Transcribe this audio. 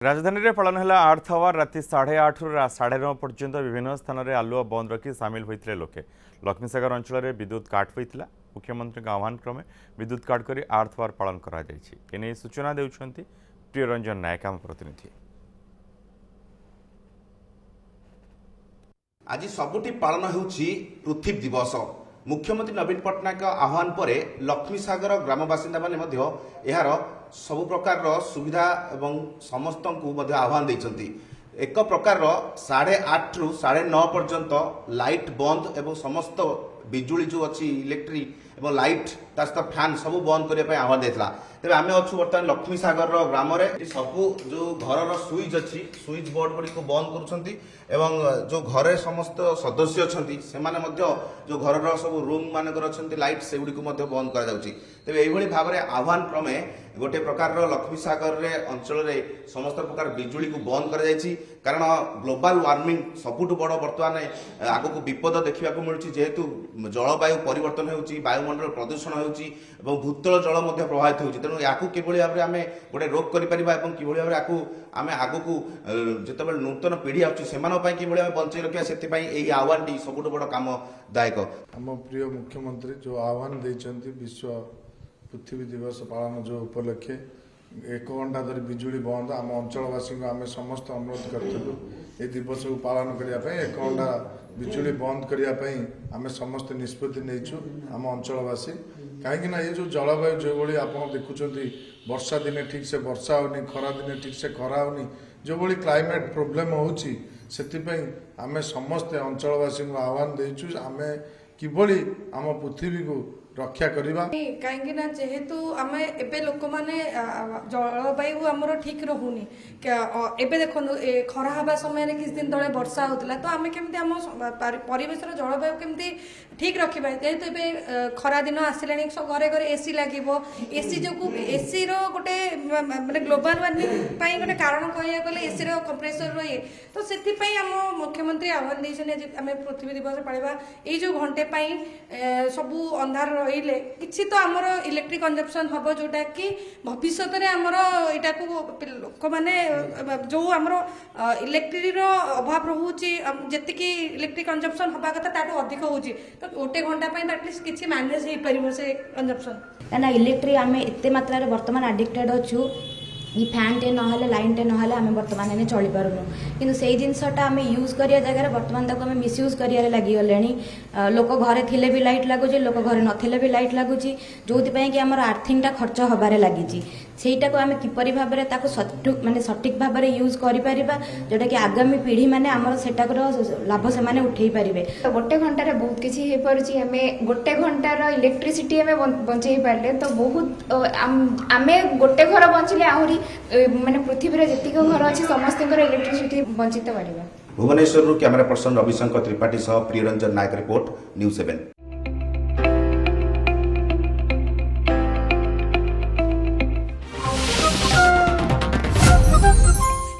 राजधानी में पालन है आर्थ आवर राति 8:30 रु 9:30 पर्यंत विभिन्न स्थान में आलुआ बंद रखी सामिल होते लोके लक्ष्मीसागर अंचल में विद्युत काट होता मुख्यमंत्री आह्वान क्रमे विद्युत काट कर आर्थ आवर पालन कर सूचना देउछंती प्रियरंजन नायक आम प्रतिनिधि। आज सबुठी पालन होउछि पृथ्वी दिवस। मुख्यमंत्री नवीन पट्टनायक आह्वान पर लक्ष्मीसागर ग्राम बासिंदा माने मध्य एहार सबु प्रकार सुविधा एवं समस्त को आह्वान देइछंती। एक प्रकार 8:30 रु 9:30 पर्यंत लाइट बंद एवं समस्त बिजुली जो अच्छी इलेक्ट्रिक एवं लाइट सहित फैन सब बंद करने आह्वान देता। तेज आम अच्छु बर्तमान लक्ष्मीसागर ग्राम सबू जो घर स्विच अच्छी स्विच बोर्ड गुड़ी को बंद कर जो घरे समस्त सदस्य अच्छा जो घर सब रूम मानकर अच्छा लाइट से गुड़ी को बंद कर तेज भाव में आह्वान क्रमे गोटे प्रकार लक्ष्मीसागर अंचल में समस्त प्रकार बिजुली को बंद कर कारण ग्लोबल वार्मिंग सबुठ बड़ बर्तमान आग को विपद देखा मिलूँ जेहेतु जलवायु परिवर्तन होउची वायुमंडल प्रदूषण होउची एवं भूतल जल प्रभावित होउची तेणु या किभली भाव में आम गोटे रोक कर किभली भाव में आम आग को जिते नूतन पीढ़ी आसमें किभली भाव बंचाई रखा से आह्वान टी सबुठ बड़ कामदायक। आम प्रिय मुख्यमंत्री जो आह्वान देइछंती विश्व पृथ्वी दिवस पालन जो उपलक्षे 1 घंटा धरी बिजुली बंद आम अंचलवासी को आम समस्त अनुरोध करूँ ये दिवस को पालन करने 1 घंटा बिजुली बंद करने आम समस्त निष्पत्ति नहीं आम अंचलवासी कहीं ये जो जलवायु जो भाई आप देखुं वर्षा दिने ठीक से वर्षा होनी खरा दिने ठीक से खरा होनी जो भाई क्लाइमेट प्रोब्लेम होची आम समस्त अंचलवासी को आह्वान देचु आम किभली आम पृथ्वी को रक्षा करवा कहीं जेहेतु आम एबे लोक मैंने जलवायु आमर ठीक रहुनी एबे देखो खरा हवा समय किसी दिन तले वर्षा होता तो आम केमती आम परिवेश जलवायु केमती ठीक रखा जेहेतु एबे खरा दिन आसिले घरे घरे एसी लगे एसी जो एसी रोटे माने ग्लोबल वार्मिंग गोटे कारण कह गले एसी कंप्रेसर ये तो से आम मुख्यमंत्री आह्वान देते आम पृथ्वी दिवस पाड़ा ये जो घंटे सबू अंधार रहिले किसी तो आमर इलेक्ट्रिक कंजप्शन हम जोटा कि भविष्य में आमर यहाँ को लोक मैंने जो आमर इलेक्ट्रिक अभाव रोचे जी इलेक्ट्रिक कंजप्शन हवा कथा ताठू अधिक होची तो गोटे घंटा एटलिस्ट किसी मैनेज हो पार से कंजप्शन ना इलेक्ट्रिक आम एत मात्रा बर्तमान आडिक्टेड अच्छु ये फैन टे ना लाइन टे ना आम बर्तमान चली पारूँ कि से जिनसटा आम यूज करिया जगह बर्तमान तक आम मिसयूज कर लगिगले लोक घरे थिले भी लाइट लगुच लोक घरे नथिले भी लाइट लगुच जो कि आम आर्थिंग टा खर्च हबारे लगी सेटा को आम किपरि भाव में माने सठिक भाव में यूज कर जोटा कि आगामी पीढ़ी मैंने आम सेटाक लाभ से उठे पारे। तो गोटे घंटार बहुत किसी हो पारुछि आम गोटे घंटार इलेक्ट्रिसिटी आम बंचाई पारे तो बहुत आम गोटे घर बंचिले आहरी माने पृथ्वी जी घर अच्छे समस्त इलेक्ट्रिसिटी बंचित पार। भुवनेश्वर कैमरा पर्सन रविशंकर त्रिपाठी सह प्रियरंजन नायक रिपोर्ट न्यूज़ 7।